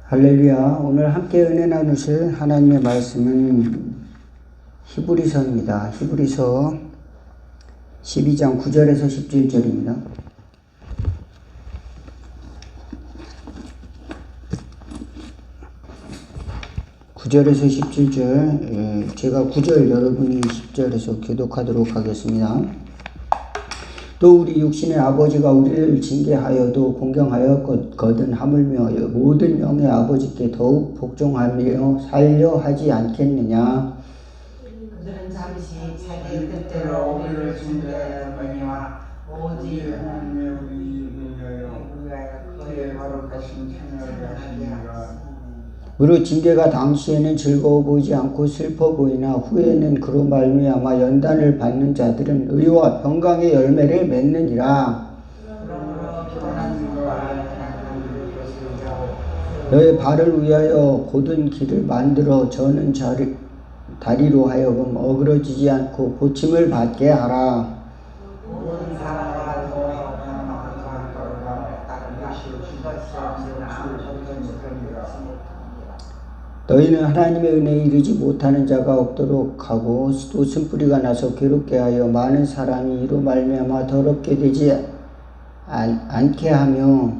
할렐루야. 오늘 함께 은혜 나누실 하나님의 말씀은 히브리서입니다. 히브리서 12장 9절에서 17절입니다. (9절에서 17절) 제가 9절 여러분이 10절에서 교독하도록 하겠습니다. 또 우리 육신의 아버지가 우리를 징계하여도 공경하였거든 하물며 모든 영의 아버지께 더욱 복종하며 살려 하지 않겠느냐. 그들은 잠시 자기 뜻대로 우리를 징계하였거니와 오직 하나님의 우리 위하여 그의 거룩하신 생명을 하시니라. 무릇 징계가 당시에는 즐거워 보이지 않고 슬퍼 보이나 후에는 그로 말미암아 연단을 받는 자들은 의와 평강의 열매를 맺느니라. 너의 발을 위하여 곧은 길을 만들어 저는 다리로 하여금 어그러지지 않고 고침을 받게 하라. 모든 사람과 너희는 하나님의 은혜에 이르지 못하는 자가 없도록 하고 또 쓴뿌리가 나서 괴롭게 하여 많은 사람이 이로 말미암아 더럽게 되지 않게 하며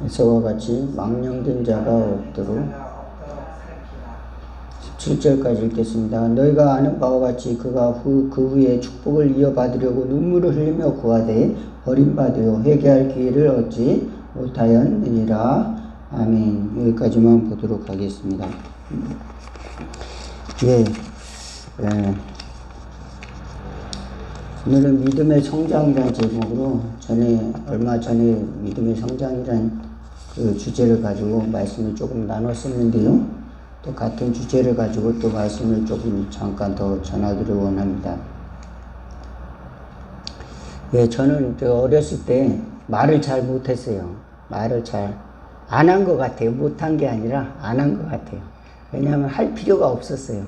에서와 같이 망령된 자가 없도록 17절까지 읽겠습니다. 너희가 아는 바와 같이 그가 그 후에 축복을 이어받으려고 눈물을 흘리며 구하되 버림받으려 회개할 기회를 얻지 못하였느니라. 아멘. 여기까지만 보도록 하겠습니다. 오늘은 믿음의 성장이라는 제목으로 얼마 전에 믿음의 성장이라는 그 주제를 가지고 말씀을 조금 나눴었는데요. 또 같은 주제를 가지고 또 말씀을 조금 잠깐 더 전하기를 원합니다. 저는 어렸을 때 말을 잘 못했어요. 말을 잘 안 한 것 같아요. 못한 게 아니라 안 한 것 같아요. 왜냐하면 할 필요가 없었어요.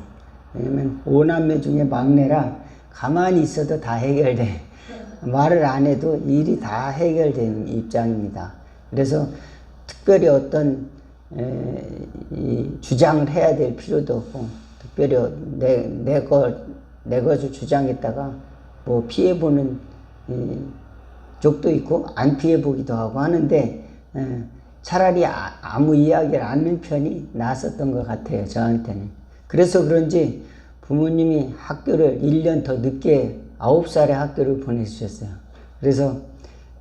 왜냐하면 5남매 중에 막내라 가만히 있어도 다 해결돼. 말을 안 해도 일이 다 해결되는 입장입니다. 그래서 특별히 어떤 주장을 해야 될 필요도 없고, 특별히 내 것을 주장했다가 뭐 피해보는 쪽도 있고 안 피해보기도 하고 하는데 차라리 아무 이야기를 안 하는 편이 나았었던 것 같아요. 저한테는. 그래서 그런지 부모님이 학교를 1년 더 늦게 9살에 학교를 보내주셨어요. 그래서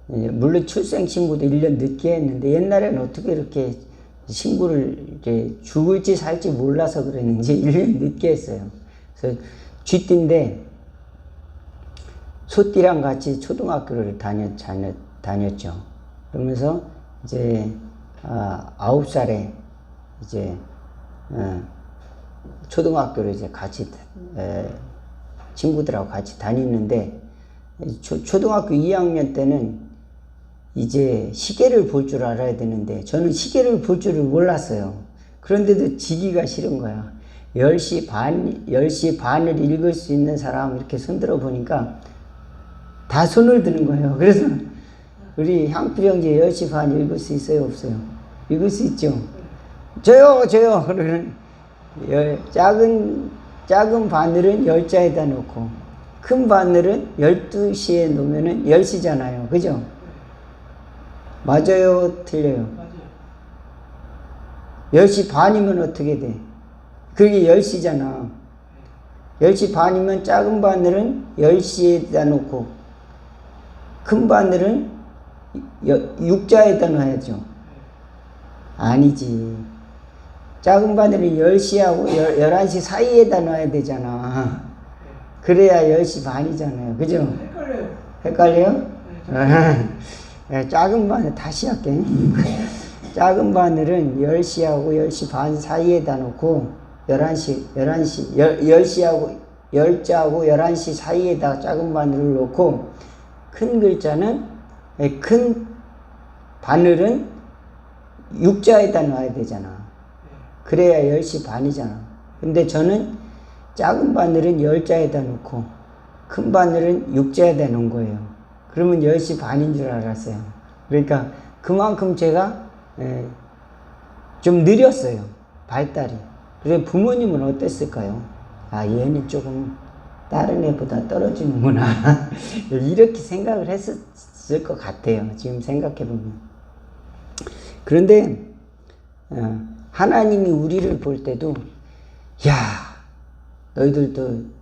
물론 출생신고도 1년 늦게 했는데 옛날에는 어떻게 이렇게 신고를 이렇게 죽을지 살지 몰라서 그랬는지 1년 늦게 했어요. 그래서 쥐띠인데 소띠랑 같이 초등학교를 다녔죠. 그러면서 이제 9살에 이제 초등학교를 이제 같이 친구들하고 같이 다니는데 초등학교 2학년 때는 이제 시계를 볼 줄 알아야 되는데 저는 시계를 볼 줄을 몰랐어요. 그런데도 지기가 싫은 거야. 10시 반을 읽을 수 있는 사람 이렇게 손들어 보니까 다 손을 드는 거예요. 그래서 우리 향필 형제 10시 반 읽을 수 있어요? 없어요? 읽을 수 있죠? 저요! 그러면 작은 바늘은 10자에다 놓고 큰 바늘은 12시에 놓으면은 10시잖아요. 그죠? 맞아요? 틀려요? 맞아요. 10시 반이면 어떻게 돼? 그게 10시잖아. 10시 반이면 작은 바늘은 10시에다 놓고 큰 바늘은 6자에다 놔야죠. 아니지. 작은 바늘은 10시하고 11시 사이에다 놔야 되잖아. 그래야 10시 반이잖아요. 그죠? 헷갈려요? 작은 바늘 다시 할게. 작은 바늘은 10시하고 10시 반 사이에다 놓고 10시하고 10자하고 11시 사이에다 작은 바늘을 놓고 큰 바늘은 6자에다 놔야 되잖아. 그래야 10시 반이잖아. 근데 저는 작은 바늘은 10자에다 놓고 큰 바늘은 육제에다 놓은 거예요. 그러면 10시 반인 줄 알았어요. 그러니까 그만큼 제가 좀 느렸어요. 발달이. 그래 부모님은 어땠을까요? 아, 얘는 조금 다른 애보다 떨어지는구나. 이렇게 생각을 했을 것 같아요. 지금 생각해보면. 그런데 하나님이 우리를 볼 때도 야, 너희들도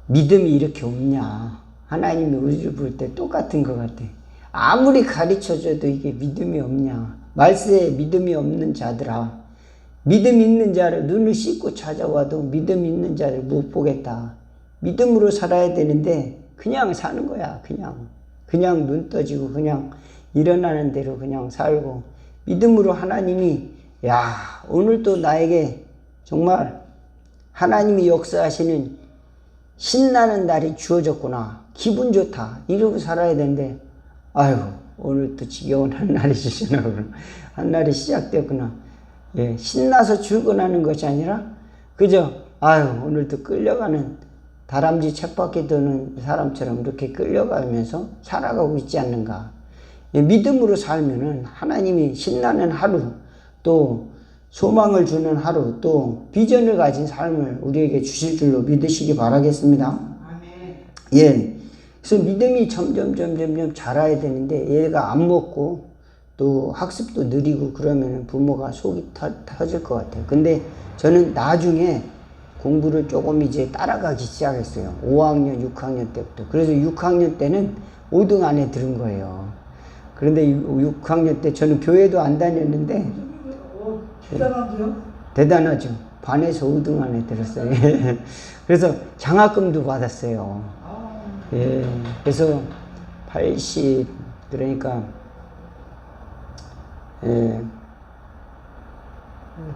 믿음이 이렇게 없냐. 하나님이 우리를 볼 때 똑같은 것 같아. 아무리 가르쳐줘도 이게 믿음이 없냐. 말세에 믿음이 없는 자들아, 믿음 있는 자를 눈을 씻고 찾아와도 믿음 있는 자를 못 보겠다. 믿음으로 살아야 되는데 그냥 사는 거야. 그냥 눈 떠지고 그냥 일어나는 대로 그냥 살고, 믿음으로 하나님이 야, 오늘 또 나에게 정말 하나님이 역사하시는 신나는 날이 주어졌구나. 기분 좋다. 이러고 살아야 되는데, 아이고, 오늘 또 지겨운 한 날이 주시나, 한 날이 시작되었구나. 예, 신나서 출근하는 것이 아니라, 그저, 아유, 오늘도 끌려가는 다람쥐 쳇바퀴 도는 사람처럼 이렇게 끌려가면서 살아가고 있지 않는가. 예, 믿음으로 살면은 하나님이 신나는 하루, 또 소망을 주는 하루, 또 비전을 가진 삶을 우리에게 주실 줄로 믿으시기 바라겠습니다. 아멘. 예. 그래서 믿음이 점점 자라야 되는데, 얘가 안 먹고 또 학습도 느리고 그러면 부모가 속이 터질 것 같아요. 근데 저는 나중에 공부를 조금 이제 따라가기 시작했어요. 5학년, 6학년 때부터. 그래서 6학년 때는 5등 안에 들은 거예요. 그런데 6학년 때 저는 교회도 안 다녔는데, 대단한데요? 대단하죠. 반에서 5등 안에 들었어요. 그래서 장학금도 받았어요. 예. 그래서 80, 그러니까,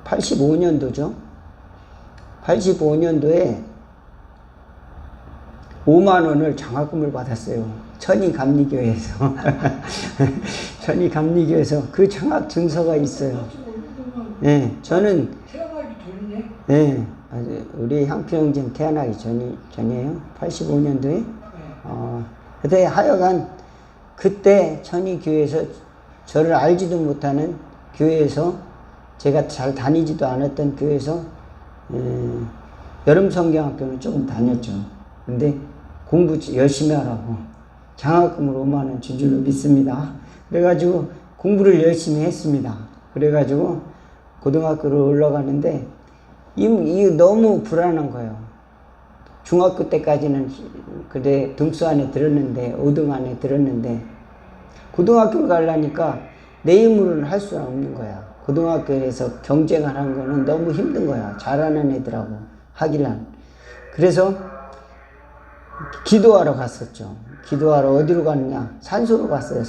85년도죠. 85년도에 5만 원을 장학금을 받았어요. 천이감리교회에서. 천이감리교회에서 그 장학 증서가 있어요. 예, 저는 태어나기 전이네. 예, 우리 향표 형제는 태어나기 전이에요. 85년도에. 그때 하여간 그때 천이교회에서 저를 알지도 못하는 교회에서, 제가 잘 다니지도 않았던 교회에서 여름 성경학교는 조금 다녔죠. 근데 공부 열심히 하라고 장학금으로 5만 원 준 줄로 믿습니다. 그래가지고 공부를 열심히 했습니다. 그래가지고 고등학교를 올라가는데 이 너무 불안한 거예요. 중학교 때까지는 그래 등수 안에 들었는데, 5등 안에 들었는데, 고등학교를 가려니까 내 힘으로는 할 수는 없는 거야. 고등학교에서 경쟁을 하는 거는 너무 힘든 거야. 잘하는 애들하고 하기란. 그래서 기도하러 갔었죠. 기도하러 어디로 갔느냐? 산소로 갔어요.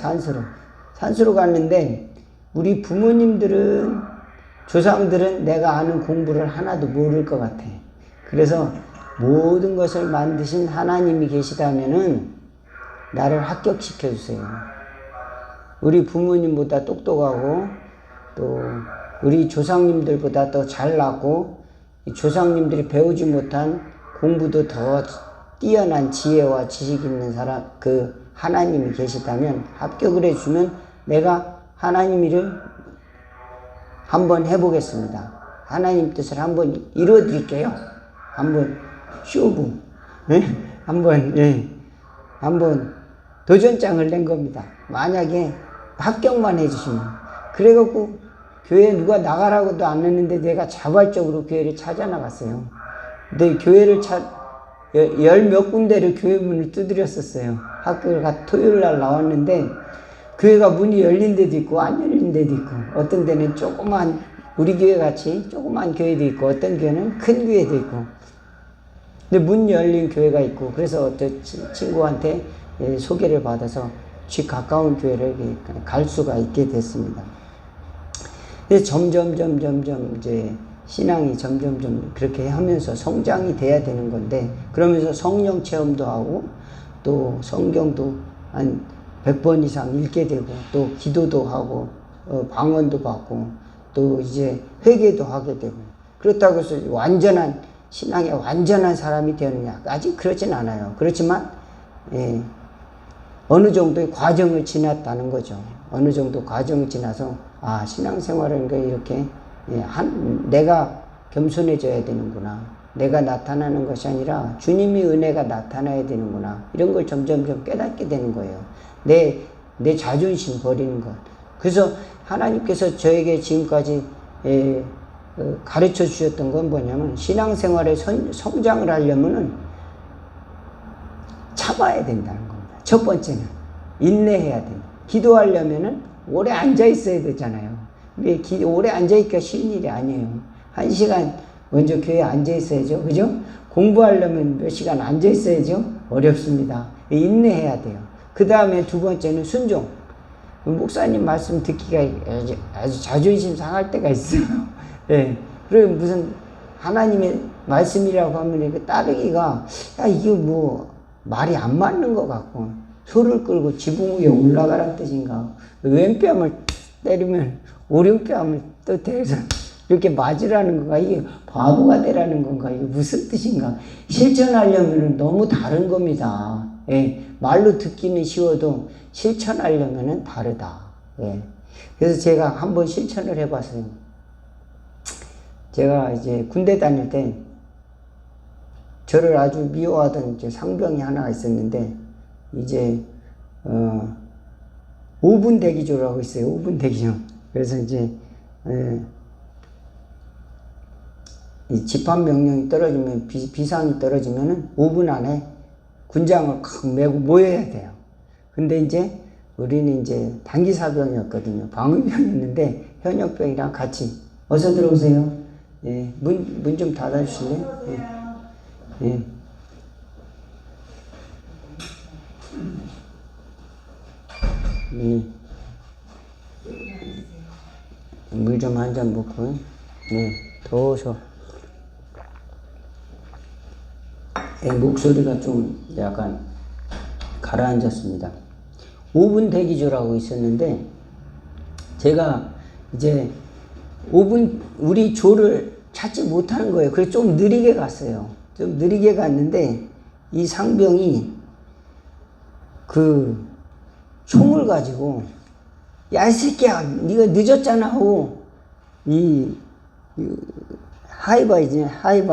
산소로 갔는데, 우리 부모님들은, 조상들은 내가 아는 공부를 하나도 모를 것 같아. 그래서 모든 것을 만드신 하나님이 계시다면은 나를 합격시켜 주세요. 우리 부모님보다 똑똑하고, 또 우리 조상님들보다 더 잘나고, 조상님들이 배우지 못한 공부도 더 뛰어난 지혜와 지식 있는 사람, 그 하나님이 계시다면 합격을 해주면 내가 하나님 일을 한번 해보겠습니다. 하나님 뜻을 한번 이루어드릴게요. 한번 쇼부, 예? 한번 도전장을 낸 겁니다. 만약에 합격만 해주시면. 그래갖고 교회 누가 나가라고도 안 했는데 내가 자발적으로 교회를 찾아 나갔어요. 근데 교회를 열 몇 군데를 교회 문을 두드렸었어요. 학교를 토요일 날 나왔는데 교회가 문이 열린 데도 있고 안 열린 데도 있고, 어떤 데는 조그만, 우리 교회 같이 조그만 교회도 있고, 어떤 교회는 큰 교회도 있고. 근데 문 열린 교회가 있고, 그래서 어떤 친구한테 소개를 받아서 집 가까운 교회를 갈 수가 있게 됐습니다. 근데 점점 이제 신앙이 점점 그렇게 하면서 성장이 돼야 되는 건데, 그러면서 성령 체험도 하고, 또 성경도 한 100번 이상 읽게 되고, 또 기도도 하고, 방언도 받고, 또 이제 회개도 하게 되고, 그렇다고 해서 완전한 신앙의 완전한 사람이 되느냐? 아직 그렇진 않아요. 그렇지만 예, 어느 정도의 과정을 지났다는 거죠. 어느 정도 과정을 지나서 아, 신앙생활은 이렇게 예, 내가 겸손해져야 되는구나. 내가 나타나는 것이 아니라 주님의 은혜가 나타나야 되는구나. 이런 걸 점점 깨닫게 되는 거예요. 내 자존심 버리는 것. 그래서 하나님께서 저에게 지금까지 가르쳐 주셨던 건 뭐냐면 신앙생활에 성장을 하려면은 참아야 된다는 겁니다. 첫 번째는 인내해야 된다. 기도하려면은 오래 앉아 있어야 되잖아요. 근데 오래 앉아 있기가 쉬운 일이 아니에요. 1시간 먼저 교회에 앉아 있어야죠. 그죠? 공부하려면 몇 시간 앉아 있어야죠. 어렵습니다. 인내해야 돼요. 그 다음에 두 번째는 순종. 목사님 말씀 듣기가 아주 자존심 상할 때가 있어요. 예. 그리고 무슨 하나님의 말씀이라고 하면 그 따르기가 야, 이게 뭐 말이 안 맞는 것 같고 소를 끌고 지붕 위에 올라가란 뜻인가. 왼뺨을 때리면 오른뺨을 또 대서 이렇게 맞으라는 건가? 이게 바보가 되라는 건가? 이게 무슨 뜻인가? 실천하려면 너무 다른 겁니다. 예. 말로 듣기는 쉬워도 실천하려면 다르다. 예. 그래서 제가 한번 실천을 해봤어요. 제가 이제 군대 다닐 때 저를 아주 미워하던 이제 상병이 하나가 있었는데 이제 5분 대기조라고 있어요. 5분 대기조. 그래서 이제 이 집합 명령이 떨어지면 비상이 떨어지면은 5분 안에 군장을 칵 메고 모여야 돼요. 근데 이제 우리는 이제 단기사병이었거든요. 방위병이었는데 현역병이랑 같이 어서 들어오세요. 예, 문 좀 닫아주실래요? 예. 예. 물 좀 한 잔 먹고. 네, 더워서. 예, 목소리가 좀 약간 가라앉았습니다. 5분 대기조라고 있었는데 제가 이제 5분 우리 조를 찾지 못하는 거예요. 그래서 좀 느리게 갔어요. 좀 느리게 갔는데 이 상병이 그 총을 가지고 야, 이 새끼야, 네가 늦었잖아 하고 이 하이바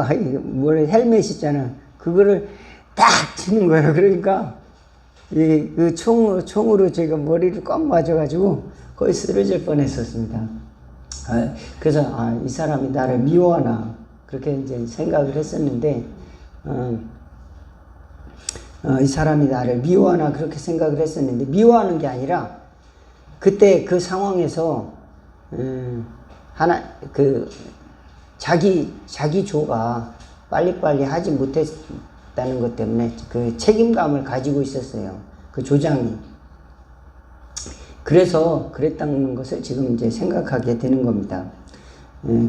헬멧 있잖아. 그거를 딱 치는 거예요. 그러니까 그 총으로 제가 머리를 꽉 맞아가지고 거의 쓰러질 뻔했었습니다. 그래서 이 사람이 나를 미워하나 그렇게 이제 생각을 했었는데 이 사람이 나를 미워하나 그렇게 생각을 했었는데 미워하는 게 아니라 그때 그 상황에서 자기 조가 빨리빨리 하지 못했다는 것 때문에 그 책임감을 가지고 있었어요. 그 조장이. 그래서 그랬다는 것을 지금 이제 생각하게 되는 겁니다.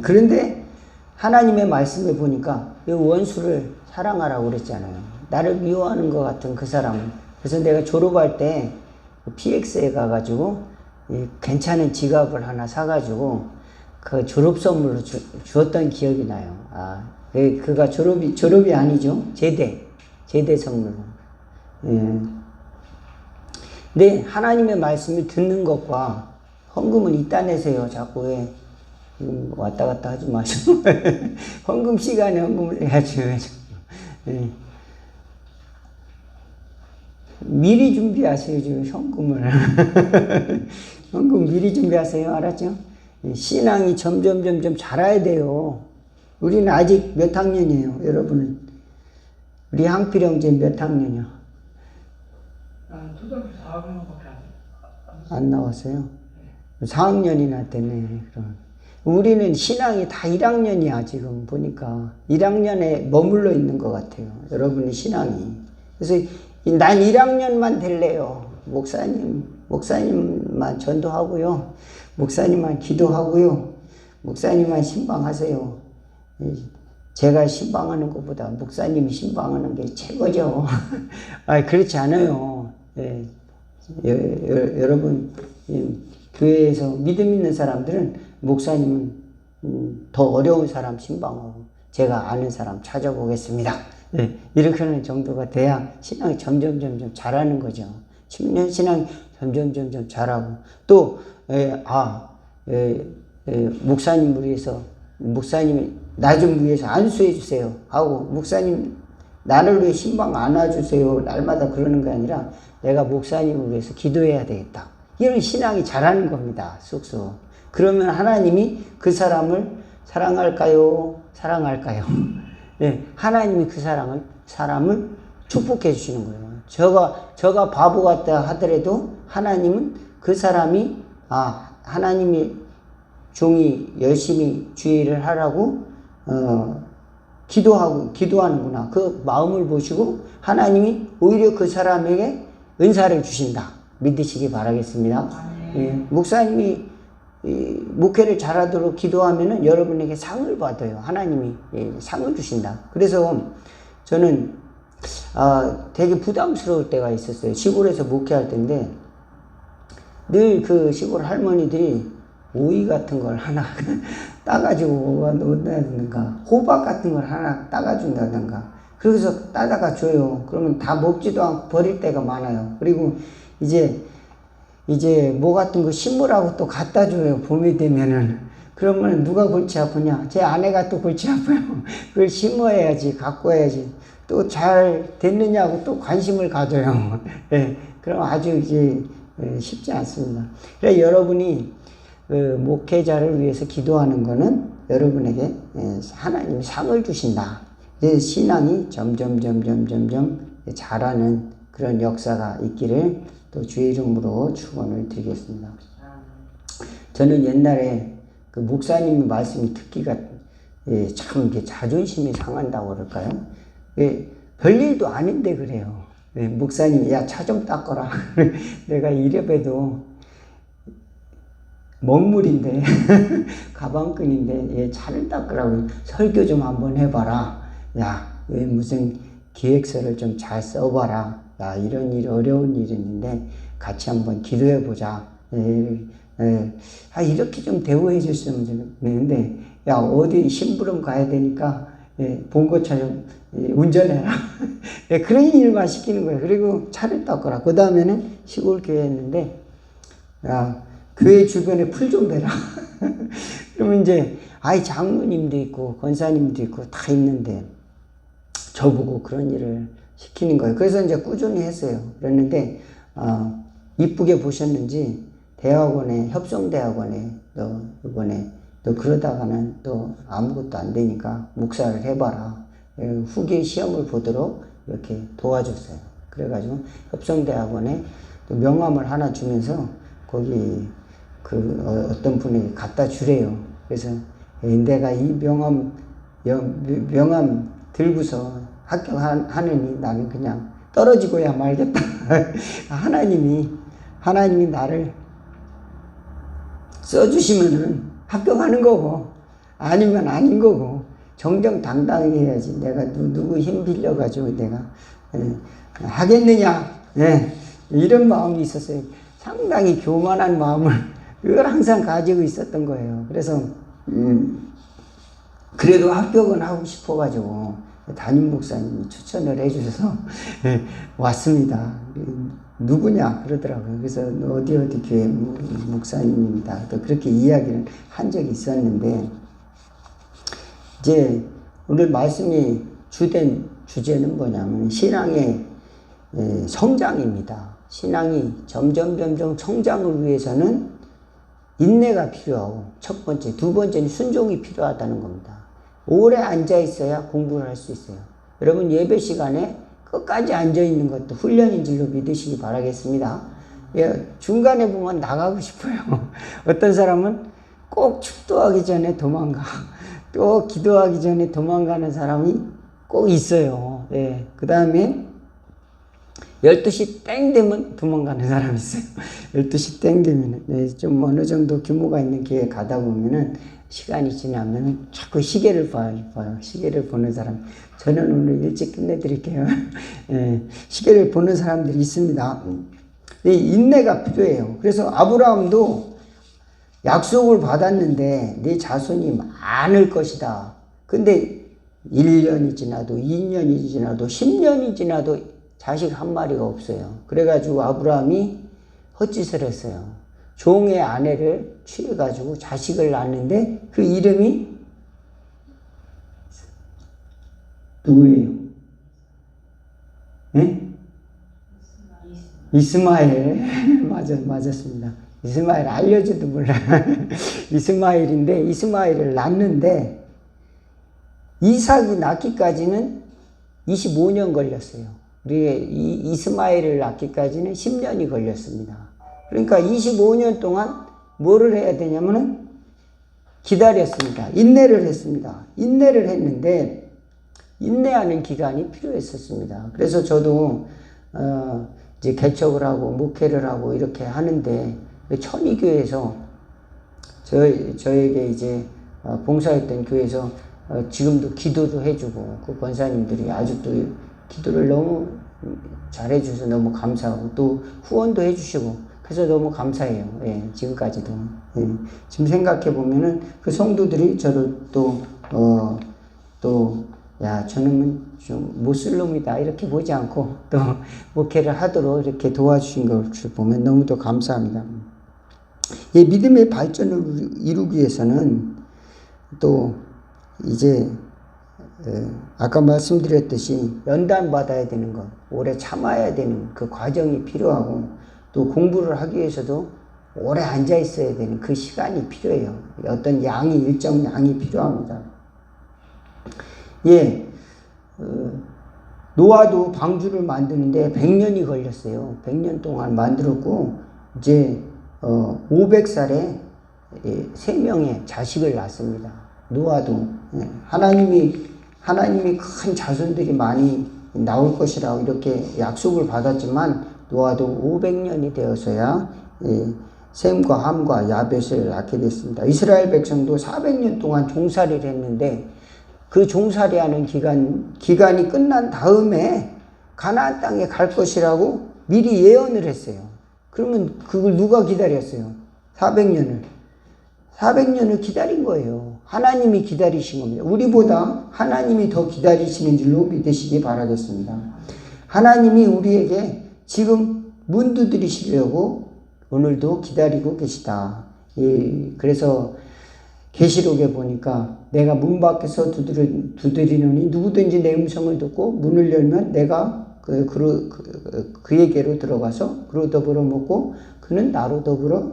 그런데 하나님의 말씀을 보니까 이 원수를 사랑하라고 그랬잖아요. 나를 미워하는 것 같은 그 사람은. 그래서 내가 졸업할 때 PX에 가가지고 괜찮은 지갑을 하나 사가지고 그 졸업 선물로 주었던 기억이 나요. 그가 졸업이 아니죠. 제대 선물로. 근데 하나님의 말씀을 듣는 것과 헌금은 이따 내세요. 자꾸 왜 왔다 갔다 하지 마시고 헌금 시간에 헌금을 해야죠. 예. 미리 준비하세요. 지금 헌금을 헌금 미리 준비하세요. 알았죠? 신앙이 점점 자라야 돼요. 우리는 아직 몇 학년이에요, 여러분? 우리 항필 형제 몇 학년이요? 초등학교 4학년밖에 안 나왔어요? 4학년이나 됐네. 그럼 우리는 신앙이 다 1학년이야. 지금 보니까 1학년에 머물러 있는 것 같아요. 여러분의 신앙이. 그래서 난 1학년만 될래요. 목사님만 전도하고요. 목사님만 기도하고요. 목사님만 신방하세요. 제가 신방하는 것보다 목사님이 신방하는 게 최고죠. 그렇지 않아요. 예. 여러분, 교회에서 믿음 있는 사람들은 목사님은 더 어려운 사람 신방하고 제가 아는 사람 찾아보겠습니다. 네, 이렇게 하는 정도가 돼야 신앙이 점점 잘하는 거죠. 10년 신앙이 점점 잘하고 또 목사님을 위해서 목사님이 나 좀 위해서 안수해 주세요 하고 목사님 나를 위해 신방 안아주세요 날마다 그러는 게 아니라 내가 목사님을 위해서 기도해야 되겠다. 이런 신앙이 잘하는 겁니다. 쑥쑥. 그러면 하나님이 그 사람을 사랑할까요? 네, 하나님이 그 사람을 축복해 주시는 거예요. 저가 바보 같다 하더라도 하나님은 그 사람이 하나님이 종이 열심히 주의를 하라고 기도하는구나. 그 마음을 보시고 하나님이 오히려 그 사람에게 은사를 주신다. 믿으시기 바라겠습니다. 예, 목사님이 목회를 잘하도록 기도하면은 여러분에게 상을 받아요. 하나님이 상을 주신다. 그래서 저는 되게 부담스러울 때가 있었어요. 시골에서 목회할 때인데 늘 그 시골 할머니들이 오이 같은 걸 하나 따가지고 놓는다든가 호박 같은 걸 하나 따가준다든가 그래서 따다가 줘요. 그러면 다 먹지도 않고 버릴 때가 많아요. 그리고 이제 뭐 같은 거 심으라고 또 갖다 줘요. 봄이 되면은. 그러면 누가 골치 아프냐? 제 아내가 또 골치 아파요. 그걸 심어야지, 갖고 와야지. 또 잘 됐느냐고 또 관심을 가져요. 예, 그럼 아주 이제 쉽지 않습니다. 그래서 여러분이 목회자를 위해서 기도하는 거는 여러분에게 하나님이 상을 주신다. 이제 신앙이 점점 잘하는 그런 역사가 있기를 또 주의 이름으로 축원을 드리겠습니다. 저는 옛날에 그 목사님 말씀이 듣기가 참 이게 자존심이 상한다고 그럴까요? 별일도 아닌데 그래요. 목사님이 야, 차 좀 닦아라. 내가 이래봬도 먹물인데 가방끈인데 차를 닦으라고 설교 좀 한번 해봐라. 야, 왜 무슨 기획서를 좀 잘 써봐라. 야, 이런 일 어려운 일이 있는데 같이 한번 기도해 보자. 이렇게 좀 대우해 줬으면 좋겠는데 야, 어디 심부름 가야 되니까 봉고차 좀 운전해라. 그런 일만 시키는 거예요. 그리고 차를 닦아라. 그 다음에는 시골 교회였는데 야, 교회 주변에 풀 좀 대라. 그러면 이제 장로님도 있고 권사님도 있고 다 있는데 저보고 그런 일을 시키는 거예요. 그래서 이제 꾸준히 했어요. 그랬는데 이쁘게 보셨는지 대학원에 협성대학원에 너 이번에 너 그러다가는 또 아무것도 안 되니까 목사를 해봐라. 후기 시험을 보도록 이렇게 도와줬어요. 그래가지고 협성대학원에 또 명함을 하나 주면서 거기 어떤 분이 갖다 주래요. 그래서 내가 이 명함 들고서 합격하느니 나는 그냥 떨어지고야 말겠다. 하나님이 나를 써주시면은 합격하는 거고 아니면 아닌 거고 정정당당하게 해야지. 내가 누구 힘 빌려가지고 내가 하겠느냐. 이런 마음이 있었어요. 상당히 교만한 마음을 그걸 항상 가지고 있었던 거예요. 그래서 그래도 합격은 하고 싶어가지고 담임 목사님이 추천을 해주셔서 왔습니다. 누구냐 그러더라고요. 그래서 어디 교회 목사님입니다. 또 그렇게 이야기를 한 적이 있었는데 이제 오늘 말씀이 주된 주제는 뭐냐면 신앙의 성장입니다. 신앙이 점점 성장을 위해서는 인내가 필요하고 첫 번째, 두 번째는 순종이 필요하다는 겁니다. 오래 앉아 있어야 공부를 할 수 있어요. 여러분 예배 시간에 끝까지 앉아 있는 것도 훈련인 줄로 믿으시기 바라겠습니다. 중간에 보면 나가고 싶어요. 어떤 사람은 꼭 축도하기 전에 도망가. 또 기도하기 전에 도망가는 사람이 꼭 있어요. 그 다음에 12시 땡 되면 도망가는 사람이 있어요. 12시 땡 되면 좀 어느 정도 규모가 있는 교회에 가다 보면은 시간이 지나면 자꾸 시계를 봐요. 시계를 보는 사람. 저는 오늘 일찍 끝내드릴게요. 시계를 보는 사람들이 있습니다. 인내가 필요해요. 그래서 아브라함도 약속을 받았는데 네 자손이 많을 것이다. 근데 1년이 지나도 2년이 지나도 10년이 지나도 자식 한 마리가 없어요. 그래가지고 아브라함이 헛짓을 했어요. 종의 아내를 취해가지고 자식을 낳는데 그 이름이 누구예요? 네? 이스마엘. 맞았습니다. 이스마엘 알려줘도 몰라. 이스마엘인데 이스마엘을 낳는데 이삭이 낳기까지는 25년 걸렸어요. 우리 이스마엘을 낳기까지는 10년이 걸렸습니다. 그러니까 25년 동안 뭐를 해야 되냐면은 기다렸습니다. 인내를 했습니다. 인내를 했는데 인내하는 기간이 필요했었습니다. 그래서 저도 이제 개척을 하고 목회를 하고 이렇게 하는데 천의교회에서 저에게 이제 봉사했던 교회에서 지금도 기도도 해주고 그 권사님들이 아직도 기도를 너무 잘해주셔서 너무 감사하고 또 후원도 해주시고 그래서 너무 감사해요. 예, 지금까지도. 예, 지금 생각해 보면은 그 성도들이 저를 야, 저놈은 좀 못쓸 놈이다 이렇게 보지 않고 또 목회를 하도록 이렇게 도와주신 것을 보면 너무도 감사합니다. 이 믿음의 발전을 이루기 위해서는 또 이제 아까 말씀드렸듯이 연단받아야 되는 것, 오래 참아야 되는 그 과정이 필요하고 또 공부를 하기 위해서도 오래 앉아 있어야 되는 그 시간이 필요해요. 어떤 양이 일정 양이 필요합니다. 예, 노아도 방주를 만드는데 100년이 걸렸어요. 100년 동안 만들었고 이제 500살에 3명의 자식을 낳습니다. 노아도 하나님이 큰 자손들이 많이 나올 것이라고 이렇게 약속을 받았지만 노아도 500년이 되어서야 셈과 함과 야벳을 낳게 됐습니다. 이스라엘 백성도 400년 동안 종살이를 했는데 그 종살이하는 기간이 끝난 다음에 가나안 땅에 갈 것이라고 미리 예언을 했어요. 그러면 그걸 누가 기다렸어요? 400년을 기다린 거예요. 하나님이 기다리신 겁니다. 우리보다 하나님이 더 기다리시는 줄로 믿으시기 바라겠습니다. 하나님이 우리에게 지금 문 두드리시려고 오늘도 기다리고 계시다. 그래서 계시록에 보니까 내가 문 밖에서 두드리노니 누구든지 내 음성을 듣고 문을 열면 내가 그에게로 들어가서 그로 더불어 먹고 그는 나로 더불어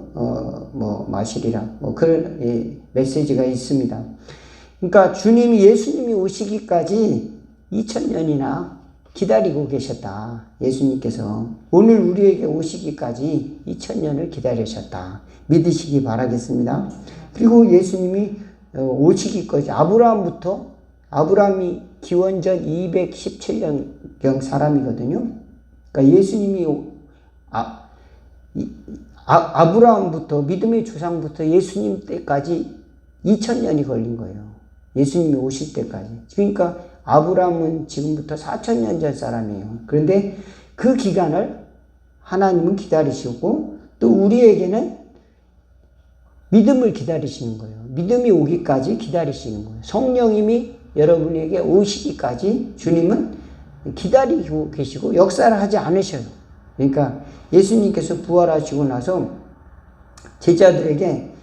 마시리라. 그런 메시지가 있습니다. 그러니까 예수님이 오시기까지 2000년이나 기다리고 계셨다. 예수님께서 오늘 우리에게 오시기까지 2000년을 기다리셨다. 믿으시기 바라겠습니다. 그리고 예수님이 오시기까지 아브라함이 기원전 217년경 사람이거든요. 그러니까 예수님이 아브라함부터 믿음의 조상부터 예수님 때까지 2000년이 걸린 거예요. 예수님이 오실 때까지. 그러니까 아브라함은 지금부터 4000년 전 사람이에요. 그런데 그 기간을 하나님은 기다리시고 또 우리에게는 믿음을 기다리시는 거예요. 믿음이 오기까지 기다리시는 거예요. 성령님이 여러분에게 오시기까지 주님은 기다리고 계시고 역사를 하지 않으셔요. 그러니까 예수님께서 부활하시고 나서 제자들에게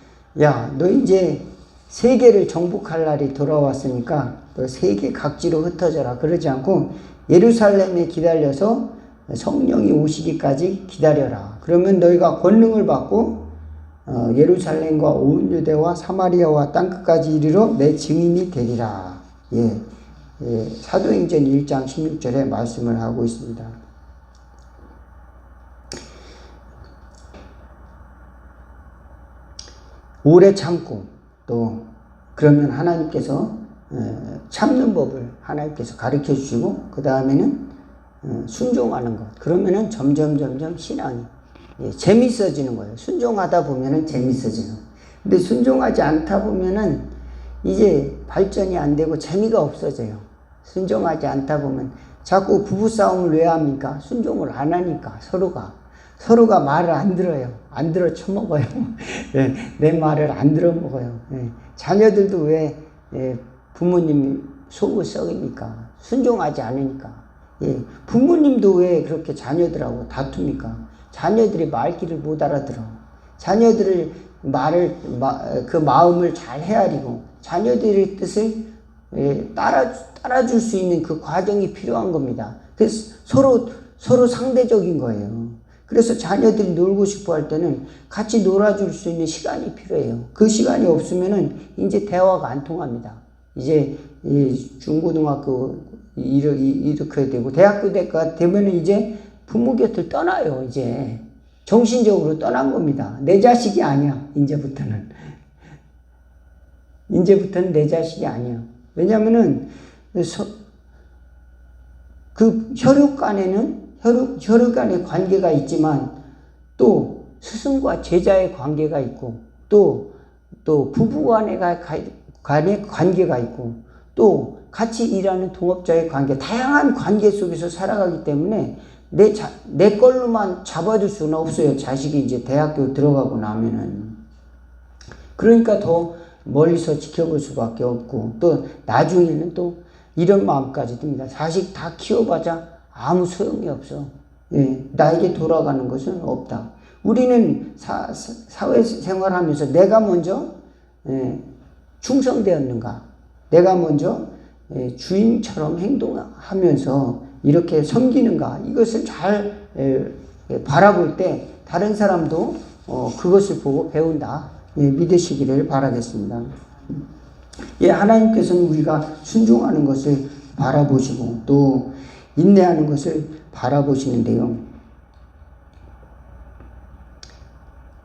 야, 너 이제 세계를 정복할 날이 돌아왔으니까 너 세계 각지로 흩어져라. 그러지 않고 예루살렘에 기다려서 성령이 오시기까지 기다려라. 그러면 너희가 권능을 받고 예루살렘과 온 유대와 사마리아와 땅끝까지 이르러 내 증인이 되리라. 사도행전 1장 16절에 말씀을 하고 있습니다. 오래 참고 또 그러면 하나님께서 참는 법을 하나님께서 가르쳐 주시고 그 다음에는 순종하는 것. 그러면은 점점 신앙이 재밌어지는 거예요. 순종하다 보면은 재밌어지는 거예요. 근데 순종하지 않다 보면은 이제 발전이 안 되고 재미가 없어져요. 순종하지 않다 보면 자꾸 부부싸움을 왜 합니까? 순종을 안 하니까 서로가 말을 안 들어요. 안 들어 처먹어요. 내 말을 안 들어 먹어요. 자녀들도 왜 부모님 속을 썩입니까? 순종하지 않으니까. 예, 부모님도 왜 그렇게 자녀들하고 다툽니까? 자녀들이 말귀를 못 알아들어. 자녀들을 그 마음을 잘 헤아리고 자녀들의 뜻을 따라줄 수 있는 그 과정이 필요한 겁니다. 그래서 서로 상대적인 거예요. 그래서 자녀들이 놀고 싶어 할 때는 같이 놀아줄 수 있는 시간이 필요해요. 그 시간이 없으면은 이제 대화가 안 통합니다. 이제 중고등학교 이렇게 되고 대학교 때가 되면은 이제 부모 곁을 떠나요. 이제 정신적으로 떠난 겁니다. 내 자식이 아니야. 이제부터는 내 자식이 아니야. 왜냐면은 그 혈육 간에는 혈육 간의 관계가 있지만 또 스승과 제자의 관계가 있고 또 부부 간의 관계가 있고 또 같이 일하는 동업자의 관계, 다양한 관계 속에서 살아가기 때문에 내 걸로만 잡아줄 수는 없어요. 자식이 이제 대학교 들어가고 나면은. 그러니까 더 멀리서 지켜볼 수밖에 없고 또 나중에는 또 이런 마음까지 듭니다. 자식 다 키워봐자 아무 소용이 없어. 예, 나에게 돌아가는 것은 없다. 우리는 사회생활하면서 내가 먼저 충성되었는가? 내가 먼저 주인처럼 행동하면서 이렇게 섬기는가? 이것을 잘 바라볼 때 다른 사람도 그것을 보고 배운다. 믿으시기를 바라겠습니다. 하나님께서는 우리가 순종하는 것을 바라보시고 또 인내하는 것을 바라보시는데요.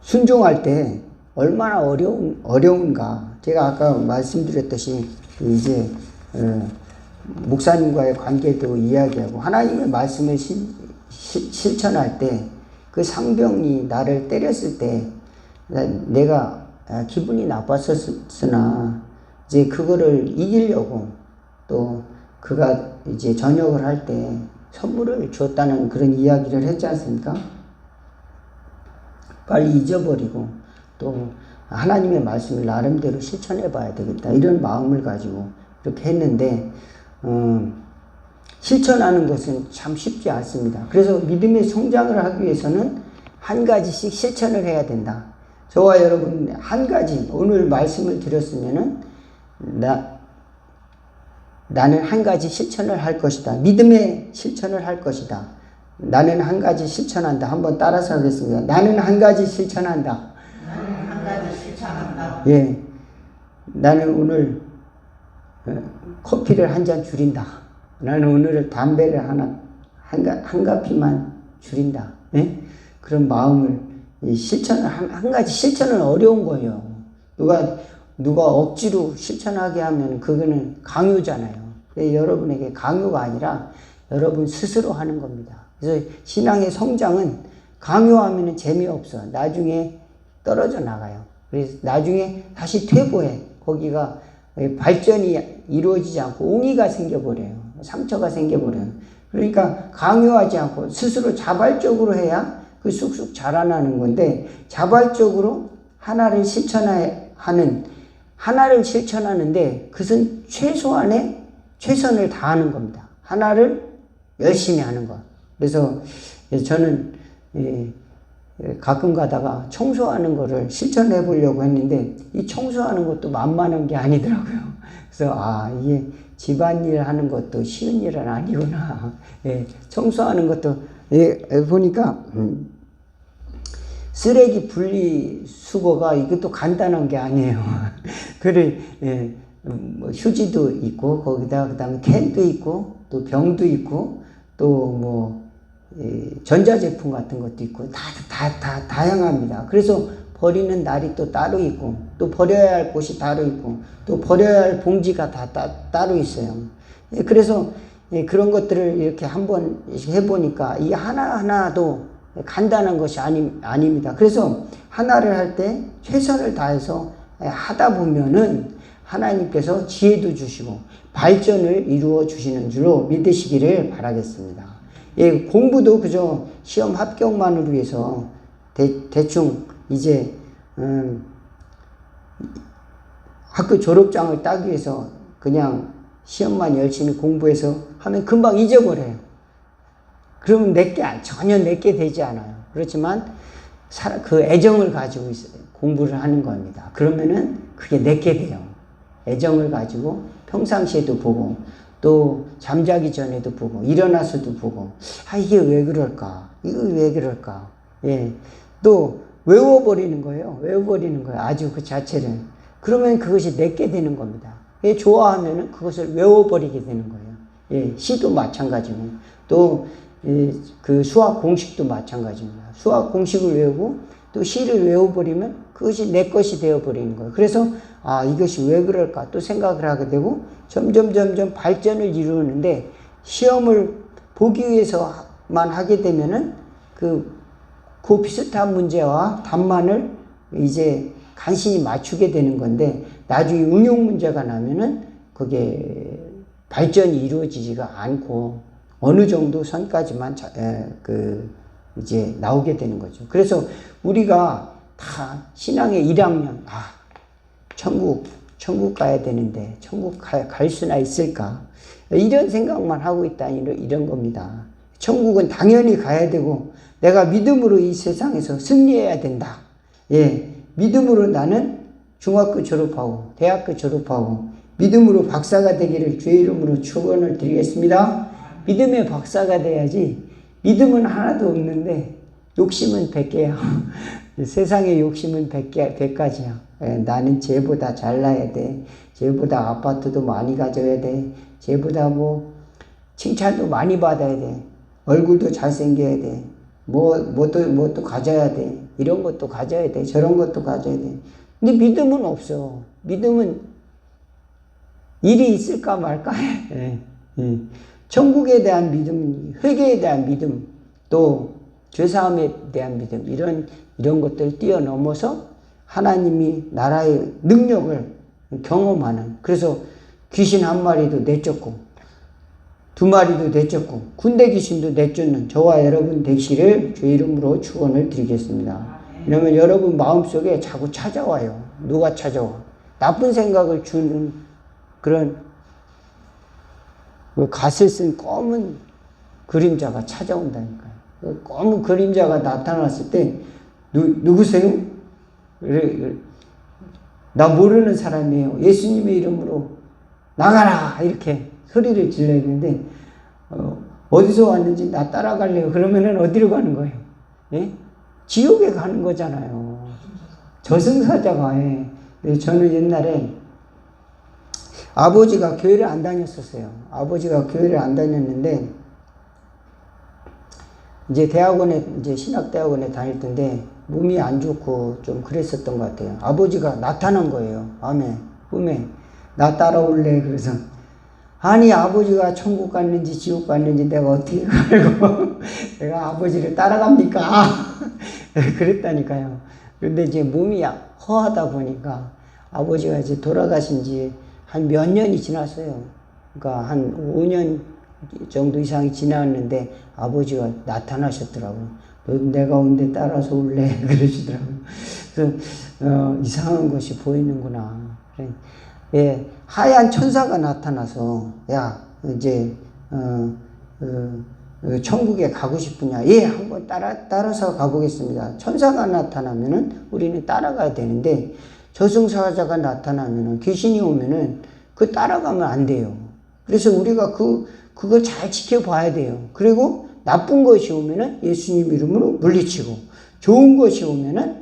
순종할 때 얼마나 어려운가. 제가 아까 말씀드렸듯이 이제 목사님과의 관계도 이야기하고 하나님의 말씀을 실천할 때 그 상병이 나를 때렸을 때 내가 기분이 나빴었으나 이제 그거를 이기려고 또 그가 이제 전역을 할 때 선물을 줬다는 그런 이야기를 했지 않습니까? 빨리 잊어버리고 또 하나님의 말씀을 나름대로 실천해 봐야 되겠다 이런 마음을 가지고 이렇게 했는데 실천하는 것은 참 쉽지 않습니다. 그래서 믿음의 성장을 하기 위해서는 한 가지씩 실천을 해야 된다. 저와 여러분 한 가지 오늘 말씀을 드렸으면은 나는 한 가지 실천을 할 것이다. 믿음의 실천을 할 것이다. 나는 한 가지 실천한다. 한번 따라서 하겠습니다. 나는 한 가지 실천한다. 나는 한 가지 실천한다. 예, 나는 오늘 커피를 한 잔 줄인다. 나는 오늘 담배를 한 가피만 줄인다. 예? 그런 마음을 한 가지 실천은 어려운 거예요. 누가 억지로 실천하게 하면 그거는 강요잖아요. 여러분에게 강요가 아니라 여러분 스스로 하는 겁니다. 그래서 신앙의 성장은 강요하면 재미없어. 나중에 떨어져 나가요. 그래서 나중에 다시 퇴보해. 거기가 발전이 이루어지지 않고 옹이가 생겨버려요. 상처가 생겨버려요. 그러니까 강요하지 않고 스스로 자발적으로 해야 그 쑥쑥 자라나는 건데 자발적으로 하나를 실천하는데 그것은 최소한의 최선을 다하는 겁니다. 하나를 열심히 하는 것. 그래서 저는 가끔 가다가 청소하는 거를 실천해 보려고 했는데 이 청소하는 것도 만만한 게 아니더라고요. 그래서 이게 집안일 하는 것도 쉬운 일은 아니구나. 청소하는 것도 보니까 쓰레기 분리수거가 이것도 간단한 게 아니에요. 그래 뭐 휴지도 있고 거기다 그다음에 캔도 있고 또 병도 있고 또 뭐 전자제품 같은 것도 있고 다 다양합니다. 그래서 버리는 날이 또 따로 있고 또 버려야 할 곳이 따로 있고 또 버려야 할 봉지가 다 따로 있어요. 그래서 그런 것들을 이렇게 한번 해보니까 이 하나하나도 간단한 것이 아닙니다. 그래서 하나를 할 때 최선을 다해서 하다 보면은 하나님께서 지혜도 주시고 발전을 이루어 주시는 줄로 믿으시기를 바라겠습니다. 공부도 그저 시험 합격만을 위해서 대충 이제 학교 졸업장을 따기 위해서 그냥 시험만 열심히 공부해서 하면 금방 잊어버려요. 그러면 전혀 내게 되지 않아요. 그렇지만 그 애정을 가지고 공부를 하는 겁니다. 그러면은 그게 내게 돼요. 애정을 가지고 평상시에도 보고 또 잠자기 전에도 보고 일어나서도 보고 이게 왜 그럴까? 이거 왜 그럴까? 예. 또 외워버리는 거예요. 아주 그 자체를. 그러면 그것이 내게 되는 겁니다. 예, 좋아하면은 그것을 외워버리게 되는 거예요. 예, 시도 마찬가지고 또 그 수학 공식도 마찬가지입니다. 수학 공식을 외우고 또 시를 외워버리면 그것이 내 것이 되어버리는 거예요. 그래서 이것이 왜 그럴까 또 생각을 하게 되고 점점 발전을 이루는데 시험을 보기 위해서만 하게 되면은 그 비슷한 문제와 답만을 이제 간신히 맞추게 되는 건데 나중에 응용 문제가 나면은 그게 발전이 이루어지지가 않고 어느 정도 선까지만 이제 나오게 되는 거죠. 그래서 우리가 다 신앙의 1학년 천국 가야 되는데 천국 갈 수나 있을까? 이런 생각만 하고 있다 이런 겁니다. 천국은 당연히 가야 되고 내가 믿음으로 이 세상에서 승리해야 된다. 예, 믿음으로 나는 중학교 졸업하고 대학교 졸업하고 믿음으로 박사가 되기를 주의 이름으로 축원을 드리겠습니다. 믿음의 박사가 돼야지. 믿음은 하나도 없는데 욕심은 100개야. 세상의 욕심은 100가지야. 나는 쟤보다 잘나야 돼. 쟤보다 아파트도 많이 가져야 돼. 쟤보다 칭찬도 많이 받아야 돼. 얼굴도 잘생겨야 돼. 또 가져야 돼. 이런 것도 가져야 돼. 저런 것도 가져야 돼. 근데 믿음은 없어. 믿음은 일이 있을까 말까 해. 천국에 대한 믿음, 회개에 대한 믿음, 또 죄사함에 대한 믿음, 이런 것들을 뛰어넘어서 하나님이 나라의 능력을 경험하는, 그래서 귀신 한 마리도 내쫓고 2마리도 내쫓고 군대 귀신도 내쫓는 저와 여러분 되시기를 주의 이름으로 축원을 드리겠습니다. 왜냐하면 여러분 마음속에 자꾸 찾아와요. 누가 찾아와? 나쁜 생각을 주는 그런 갓을 쓴 검은 그림자가 찾아온다니까요. 그 검은 그림자가 나타났을 때 누구세요? 그래, 나 모르는 사람이에요. 예수님의 이름으로 나가라 이렇게 소리를 질렀는데 어디서 왔는지 나 따라갈래요. 그러면은 어디로 가는 거예요? 예? 지옥에 가는 거잖아요. 저승사자가. 저는 옛날에 아버지가 교회를 안 다녔었어요. 아버지가 교회를 안 다녔는데 이제 신학대학원에 다닐 텐데 몸이 안 좋고 좀 그랬었던 것 같아요. 아버지가 나타난 거예요. 꿈에 나 따라올래. 그래서 아니 아버지가 천국 갔는지 지옥 갔는지 내가 어떻게 알고 내가 아버지를 따라갑니까? 그랬다니까요. 그런데 이제 몸이 허하다 보니까 아버지가 이제 돌아가신 지 한 몇 년이 지났어요. 그러니까 한 5년 정도 이상이 지났는데 아버지가 나타나셨더라고요. 너 내가 온 데 따라서 올래? 그러시더라고요. 그래서 이상한 것이 보이는구나. 그래. 예, 하얀 천사가 나타나서 야 이제 천국에 가고 싶으냐? 예, 한번 따라서 가보겠습니다. 천사가 나타나면은 우리는 따라가야 되는데 저승사자가 나타나면은 귀신이 오면은 그 따라가면 안 돼요. 그래서 우리가 그걸 잘 지켜봐야 돼요. 그리고 나쁜 것이 오면은 예수님 이름으로 물리치고 좋은 것이 오면은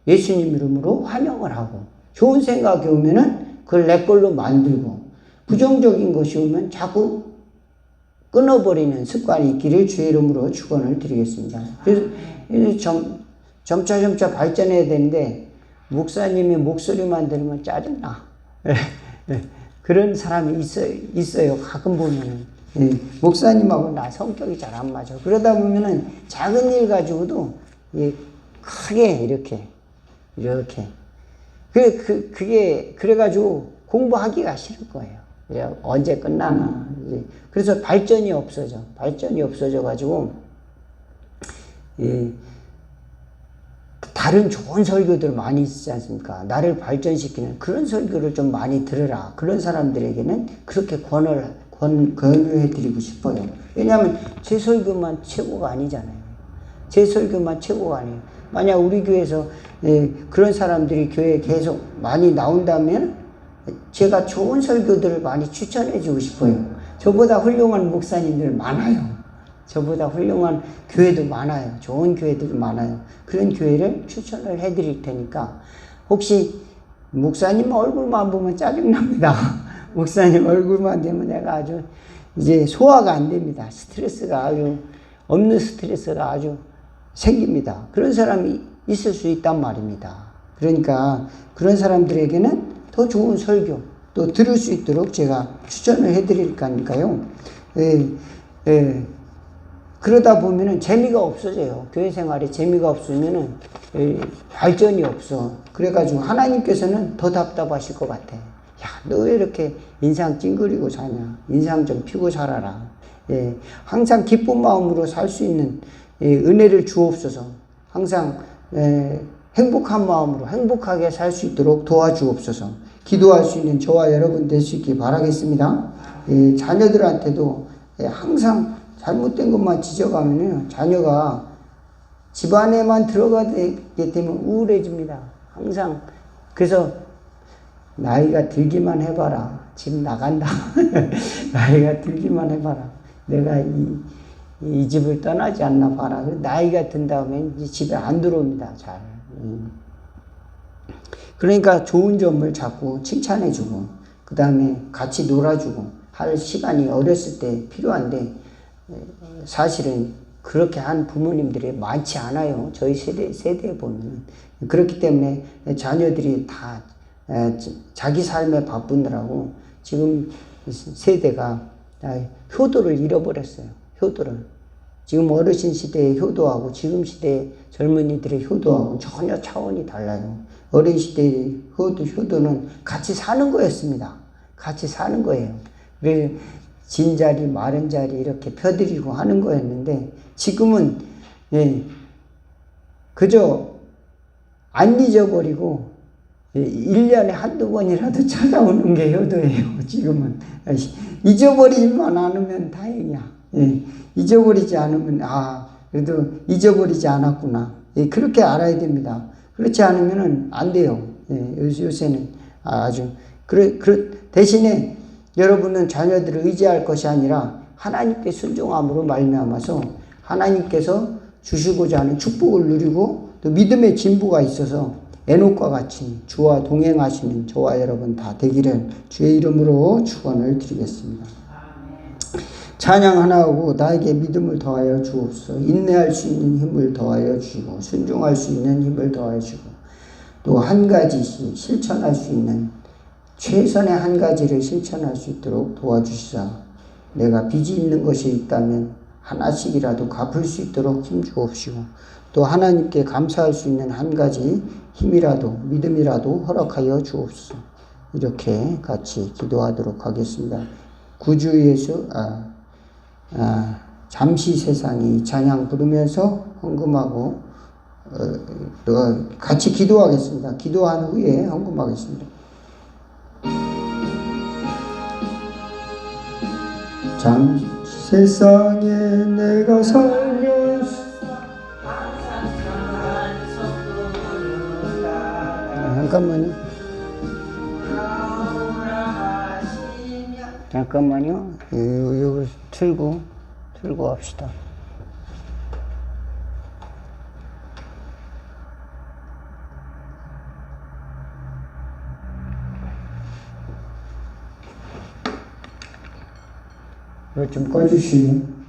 예수님 이름으로 환영을 하고 좋은 생각이 오면은 그걸 내 걸로 만들고 부정적인 것이 오면 자꾸 끊어버리는 습관이 있기를 주의 이름으로 축원을 드리겠습니다. 그래서 점차 발전해야 되는데 목사님의 목소리만 들으면 짜증나. 그런 사람이 있어요. 가끔 보면은. 목사님하고 나 성격이 잘 안 맞아. 그러다 보면은 작은 일 가지고도 크게 이렇게. 그래가지고 공부하기가 싫을 거예요. 언제 끝나나. 그래서 발전이 없어져가지고, 다 다른 좋은 설교들 많이 있지 않습니까? 나를 발전시키는 그런 설교를 좀 많이 들으라. 그런 사람들에게는 그렇게 권유해 드리고 싶어요. 왜냐하면 제 설교만 최고가 아니잖아요. 제 설교만 최고가 아니에요. 만약 우리 교회에서 그런 사람들이 교회에 계속 많이 나온다면 제가 좋은 설교들을 많이 추천해 주고 싶어요. 저보다 훌륭한 목사님들 많아요. 저보다 훌륭한 교회도 많아요. 좋은 교회들도 많아요. 그런 교회를 추천을 해 드릴 테니까 혹시 목사님 얼굴만 보면 짜증납니다. 목사님 얼굴만 되면 내가 아주 이제 소화가 안 됩니다. 스트레스가 아주 없는 스트레스가 아주 생깁니다. 그런 사람이 있을 수 있단 말입니다. 그러니까 그런 사람들에게는 더 좋은 설교 또 들을 수 있도록 제가 추천을 해드릴 거니까요. 그러다 보면은 재미가 없어져요. 교회 생활에 재미가 없으면은 발전이 없어. 그래가지고 하나님께서는 더 답답하실 것 같아. 야, 너 왜 이렇게 인상 찡그리고 사냐? 인상 좀 피고 살아라. 항상 기쁜 마음으로 살 수 있는 은혜를 주옵소서. 항상 행복한 마음으로 행복하게 살 수 있도록 도와주옵소서. 기도할 수 있는 저와 여러분 될 수 있길 바라겠습니다. 자녀들한테도 항상 잘못된 것만 지적하면 자녀가 집안에만 들어가게 되면 우울해집니다. 항상. 그래서 나이가 들기만 해봐라. 집 나간다. 나이가 들기만 해봐라. 내가 이 집을 떠나지 않나 봐라. 나이가 든 다음에 이제 집에 안 들어옵니다. 잘. 그러니까 좋은 점을 자꾸 칭찬해주고, 그 다음에 같이 놀아주고 할 시간이 어렸을 때 필요한데, 사실은 그렇게 한 부모님들이 많지 않아요. 저희 세대에 보면. 그렇기 때문에 자녀들이 다 자기 삶에 바쁘느라고 지금 세대가 효도를 잃어버렸어요. 효도를. 지금 어르신 시대의 효도하고 지금 시대의 젊은이들의 효도하고 전혀 차원이 달라요. 어린 시대의 효도는 같이 사는 거였습니다. 같이 사는 거예요. 그래서 진자리 마른 자리 이렇게 펴드리고 하는 거였는데 지금은 그저 안 잊어버리고 1년에 한두 번이라도 찾아오는 게 효도예요. 지금은 잊어버리지만 않으면 다행이야. 잊어버리지 않으면 그래도 잊어버리지 않았구나. 그렇게 알아야 됩니다. 그렇지 않으면 안 돼요. 요새는 아주 대신에 여러분은 자녀들을 의지할 것이 아니라 하나님께 순종함으로 말미암아서 하나님께서 주시고자 하는 축복을 누리고 또 믿음의 진보가 있어서 에녹과 같이 주와 동행하시는 저와 여러분 다 되기를 주의 이름으로 축원을 드리겠습니다. 찬양 하나 하고 나에게 믿음을 더하여 주옵소서. 인내할 수 있는 힘을 더하여 주시고 순종할 수 있는 힘을 더하여 주시고 또 한 가지씩 실천할 수 있는 최선의 한 가지를 실천할 수 있도록 도와주시사 내가 빚이 있는 것이 있다면 하나씩이라도 갚을 수 있도록 힘 주옵시고 또 하나님께 감사할 수 있는 한 가지 힘이라도 믿음이라도 허락하여 주옵소서. 이렇게 같이 기도하도록 하겠습니다. 구주 예수 잠시 세상이 찬양 부르면서 헌금하고 또 같이 기도하겠습니다. 기도한 후에 헌금하겠습니다. 잠시 세상에 내가 살면서 잠깐만요. 이걸 틀고 합시다. 이거 좀 꺼주시면.